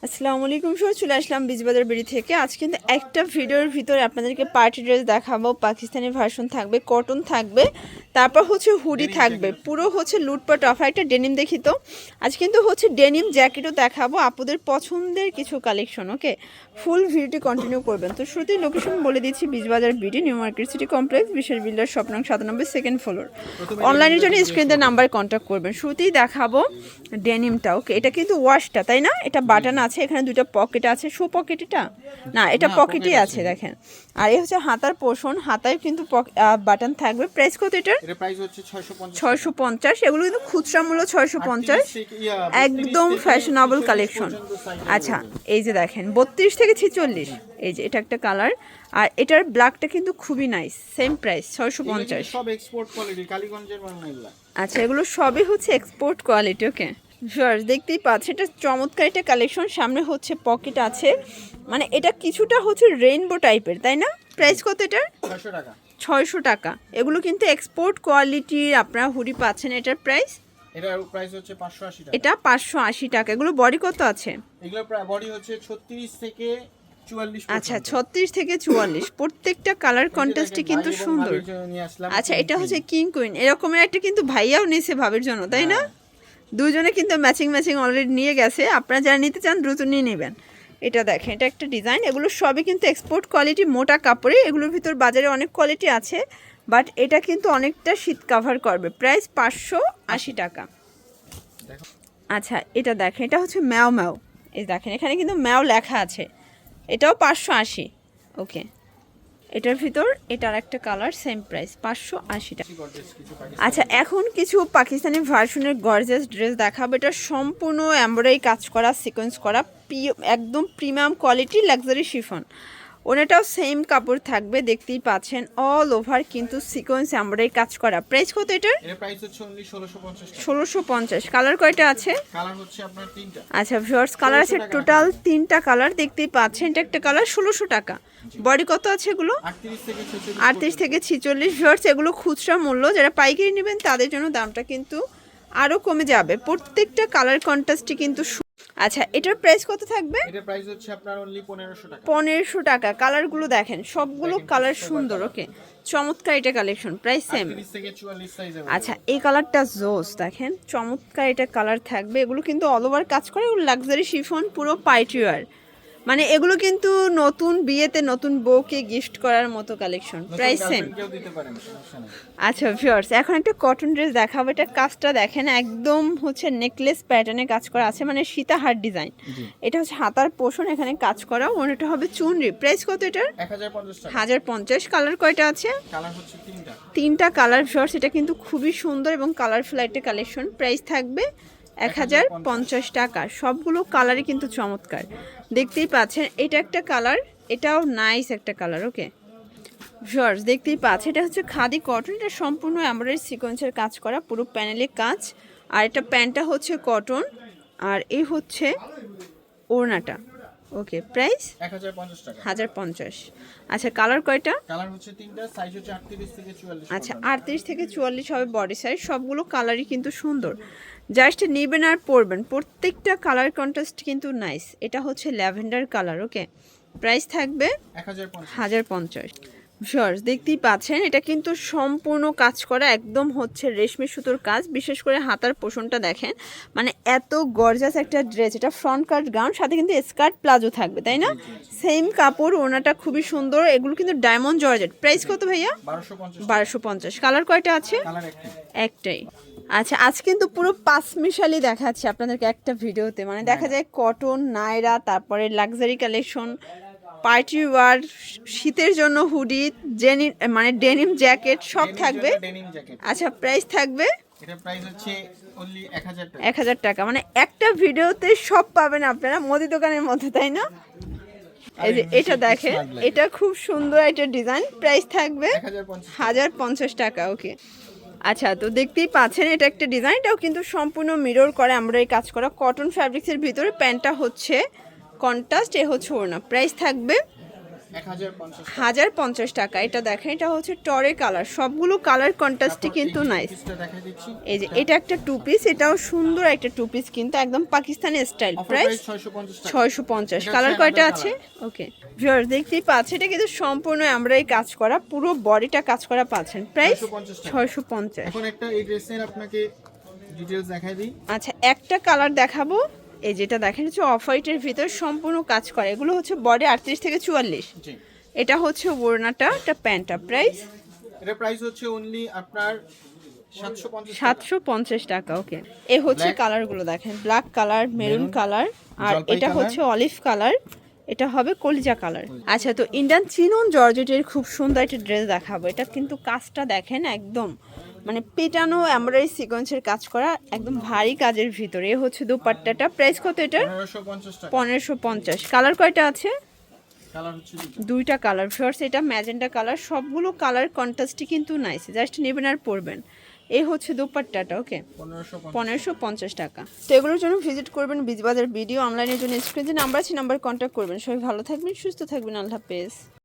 আসসালামু আলাইকুম সবাই, চলে আসলাম বীজবাজার বিড়ি থেকে। আজ কিন্তু একটা ভিডিওর ভিতরে আপনাদেরকে পার্টি ড্রেস দেখাবো। পাকিস্তানি ভার্সন থাকবে, কটন থাকবে, তারপর হচ্ছে হুডি থাকবে, পুরো হচ্ছে লুটপাট অফার। একটা ডেনিম দেখি তো। আজ কিন্তু হচ্ছে ডেনিম জ্যাকেটও দেখাবো, আপুদের পছন্দের কিছু কালেকশন। ওকে, ফুল ভিডিওটি কন্টিনিউ করবেন। তো শুরুতেই লোকেশন বলে দিচ্ছি, Bijbazar BD, New Market City complex, বিশেষ বিল্ডার, শপ নং 97, সেকেন্ড ফ্লোর। অনলাইনের জন্য স্ক্রিনে নাম্বার কন্ট্যাক্ট করবেন। শুরুতেই দেখাবো ডেনিমটা। ওকে, এটা কিন্তু ওয়াশটা, তাই না? এটা বাটন আছে, এখানে দুটো পকেট আছে। শো পকেট এটা না, এটা পকেটই আছে দেখেন। আর এই হচ্ছে হাতার পোর্শন, হাতায় কিন্তু বাটন থাকবে। প্রাইস কত এটার? এর প্রাইস হচ্ছে 650। এগুলো কিন্তু খুচরা মূল্য 650, একদম ফ্যাশনেবল কালেকশন। আচ্ছা, এই যে দেখেন 32 থেকে 46, এই যে এটা একটা কালার। আর এটার ব্ল্যাকটা কিন্তু খুবই নাইস, সেম প্রাইস 650। সব এক্সপোর্ট কোয়ালিটি, কালীগঞ্জের মাল এগুলা। আচ্ছা, এগুলো সবই হচ্ছে এক্সপোর্ট কোয়ালিটি। ওকে ভিউয়ার্স, দেখতেই পাচ্ছেন এটা চমৎকার একটা কালেকশন। সামনে হচ্ছে পকেট আছে, মানে এটা কিছুটা হচ্ছে রেইনবো টাইপের, তাই না? প্রাইস কত এটার? 600 টাকা। 600 টাকা। এগুলো কিন্তু এক্সপোর্ট কোয়ালিটির আপনারা হুডি পাচ্ছেন। এটার প্রাইস? এটার প্রাইস হচ্ছে 580 টাকা। এটা 580 টাকা। এগুলো বডি কত আছে? এগুলো বডি হচ্ছে 36 থেকে 44 আচ্ছা, 36 থেকে 44। প্রত্যেকটা কালার কন্ট্রাস্টই কিন্তু সুন্দর। আচ্ছা, এটা হচ্ছে কিং কুইন, এরকমের একটা কিন্তু ভাইয়াও নিয়েছে ভাবের জন্য, তাই না? দুজনে কিন্তু ম্যাচিং ম্যাচিং অলরেডি নিয়ে গেছে। আপনারা যারা নিতে চান দ্রুত নিয়ে নেবেন। এটা দেখেন, এটা একটা ডিজাইন। এগুলো সবই কিন্তু এক্সপোর্ট কোয়ালিটি, মোটা কাপড়ে। এগুলোর ভিতর বাজারে অনেক কোয়ালিটি আছে, বাট এটা কিন্তু অনেকটা শীত কাভার করবে। প্রাইস 580 টাকা। আচ্ছা, এটা দেখেন, এটা হচ্ছে ম্যাও ম্যাও। এই দেখেন, এখানে কিন্তু ম্যাও লেখা আছে। এটাও 580। ওকে, এটার ভিতর এটার একটা কালার, সেম প্রাইস 580 টাকা। আচ্ছা, এখন কিছু পাকিস্তানি ভার্সনের গর্জিয়াস ড্রেস দেখাবো। এটা সম্পূর্ণ এমব্রয়ডারি কাজ করা, সিকোয়েন্স করা, একদম প্রিমিয়াম কোয়ালিটি লাক্সারি শিফন। ওনাটাও সেম কাপড় থাকবে, দেখতেই পাচ্ছেন। অল ওভার কিন্তু সিকোয়েন্স এমব্রয়ডারি কাজ করা। প্রাইস কত এটার? এর প্রাইস হচ্ছে only 1650 টাকা। 1650। কালার কয়টা আছে? কালার হচ্ছে আপনার 3টা। আচ্ছা ভিউয়ার্স, কালার আছে টোটাল 3টা কালার, দেখতেই পাচ্ছেন। এটা একটা কালার 1600 টাকা। বডি কত আছে এগুলো? 38 থেকে 46। ভিউয়ার্স, এগুলো খুচরা মূল্য, যারা পাইকারি নেবেন তাদের জন্য দামটা কিন্তু আরও কমে যাবে। প্রত্যেকটা কালার কন্ট্রাস্টই কিন্তু আচ্ছা, এটার প্রাইস কত থাকবে? এটার প্রাইস হচ্ছে আপনার only 1500 টাকা। 1500 টাকা। কালারগুলো দেখেন, সবগুলো কালার সুন্দর। ওকে, চমৎকার এটা কালেকশন। Price same. 38 থেকে 44 সাইজ। আচ্ছা, এই কালারটা জোস, দেখেন চমৎকার এটা কালার থাকবে। এগুলো কিন্তু অল ওভার কাজ করে, এগুলো লাক্সারি শিফন, পুরো পার্টি ওয়্যার। মানে এগুলো কিন্তু নতুন বিয়েতে নতুন বউকে গিফট করার মতো কালেকশন। Price same. আচ্ছা ভিউয়ার্স, এখন একটা কটন ড্রেস দেখাবো। এটা কাজটা দেখেন, একদম হচ্ছে নেকলেস প্যাটার্নে কাজ করা আছে, মানে সীতাহার ডিজাইন। এটা হচ্ছে হাতার পোষণ, এখানে কাজ করা। ওনাটা হবে চুনরি। প্রাইস কত এটার? 1050। কালার কয়টা আছে? কালার হচ্ছে 3টা কালার। ভিউয়ার্স, এটা কিন্তু খুবই সুন্দর এবং কালারফুল একটা কালেকশন। প্রাইস থাকবে 1050 টাকা। সবগুলো কালারই কিন্তু চমৎকার, দেখতেই পাচ্ছেন। এটা একটা কালার, এটাও নাইস একটা কালার। ওকে ভিউয়ার্স, দেখতেই পাচ্ছেন, এটা হচ্ছে খাদি কটন। এটা সম্পূর্ণ এমব্রয়ডারি সিকোয়েন্সের কাজ করা, পুরো প্যানেলে কাজ। আর এটা প্যান্টটা হচ্ছে কটন, আর এই হচ্ছে ওড়নাটা। ওকে, প্রাইস 1050 টাকা। 1050। আচ্ছা, কালার কয়টা? কালার হচ্ছে 3টা, সাইজ হচ্ছে 38 থেকে 44। আচ্ছা, 38 থেকে 44 হবে বডি সাইজ। সবগুলো কালারই কিন্তু সুন্দর, জাস্ট নেবেন আর পরবেন। প্রত্যেকটা কালার কন্ট্রাস্ট কিন্তু নাইস। এটা হচ্ছে ল্যাভেন্ডার কালার। ওকে, প্রাইস থাকবে 1050। ভিউয়ার্স, দেখতেই পাচ্ছেন, এটা কিন্তু সম্পূর্ণ কাজ করা, একদম হচ্ছে রেশমি সুতোর কাজ। বিশেষ করে হাতার পোষণটা দেখেন, মানে এত গর্জাস একটা ড্রেস। এটা ফ্রন্ট কাট গাউন, সাথে কিন্তু স্কার্ট প্লাজো থাকবে, তাই না? সেম কাপড়, ওনাটা খুবই সুন্দর। এগুলো কিন্তু ডায়মন্ড জর্জেট। প্রাইস কত ভাইয়া? 1250। কালার কয়টা আছে? একটাই। আচ্ছা, আজ কিন্তু পুরো পাঁচমিশালি দেখাচ্ছি আপনাদেরকে একটা ভিডিওতে। মানে দেখা যায় কটন, নায়রা, তারপরে লাক্সারি কালেকশন, পার্টি ওয়ার, শীতের জন্য হুডি, মানে ডেনিম জ্যাকেট সব থাকবে। আচ্ছা, প্রাইস থাকবে? এটা প্রাইস হচ্ছে only 1000 টাকা। 1000 টাকা। মানে একটা ভিডিওতে সব পাবেন আপনারা, মুদি দোকানের মধ্যে, তাই না? এই যে এটা দেখেন, এটা খুব সুন্দর একটা ডিজাইন। প্রাইস থাকবে 1050 টাকা। ওকে আচ্ছা, তো দেখতেই পাচ্ছেন, এটা একটা ডিজাইন। এটাও কিন্তু সম্পূর্ণ মিরর করে এমব্রয়ডারি কাজ করা, কটন ফ্যাব্রিক্সের ভিতরে। প্যান্টটা হচ্ছে কন্ট্রাস্ট, এ হচ্ছে ওড়না। প্রাইস থাকবে 1050 টাকা। এটা দেখেন, এটা হচ্ছে টরে কালার, সবগুলো কালার কন্ট্রাস্টই কিন্তু নাইস। দেখাই দিচ্ছি। এই যে এটা একটা টু পিস, এটাও সুন্দর একটা টু পিস কিন্তু একদম পাকিস্তানি স্টাইল। প্রাইস 650। কালার কয়টা আছে? ওকে ভিউয়ার্স দেখতেই পাচ্ছেন, এটা কিন্তু সম্পূর্ণ আমরাই কাজ করা, পুরো বডিটা কাজ করা পাচ্ছেন। প্রাইস 650। এখন একটা এই ড্রেসের আপনাকে ডিটেইলস দেখাই দিই। আচ্ছা একটা কালার দেখাবো, এই যেটা দেখেন হচ্ছে অফ হোয়াইটের ভিতর সম্পূর্ণ কাজ করা, এগুলো হচ্ছে বডি 38 থেকে 44। জি, এটা হচ্ছে ওড়নাটা, এটা প্যান্টটা। প্রাইস এটা প্রাইস হচ্ছে অনলি আপনার 750 টাকা। 750 টাকা। ওকে এ হচ্ছে কালারগুলো দেখেন, ব্ল্যাক কালার, মেরুন কালার, আর জলপাই এটা কালার। হচ্ছে অলিভ কালার, এটা হবে কলিজা কালার। আচ্ছা তো ইন্ডিয়ান চিনন জর্জেটের খুব সুন্দর একটা ড্রেস দেখাবো। এটা কিন্তু কাজটা দেখেন একদম মানে পেটানো এমব্রয়ডারি সিকোয়েন্সের কাজ করা, একদম ভারী কাজের ভিতরে। এ হচ্ছে দুপাট্টাটা। প্রাইস কত এটার? 1550 টাকা। 1550। কালার কয়টা আছে? কালার হচ্ছে দুইটা কালার। ফার্স্ট এটা ম্যাজেন্টা কালার, সবগুলো কালার কন্ট্রাস্টই কিন্তু নাইস, জাস্ট নেবেন আর পরবেন। এই হচ্ছে দুপাট্টাটা। ওকে 1550 টাকা। তো এগুলোর জন্য ভিজিট করবেন বিজবাজার ভিডিও অনলাইনের জন্য স্ক্রিনে যে নাম্বার আছে নাম্বার কন্ট্যাক্ট করবেন। সবাই ভালো থাকবেন, সুস্থ থাকবেন, আল্লাহ হাফেজ।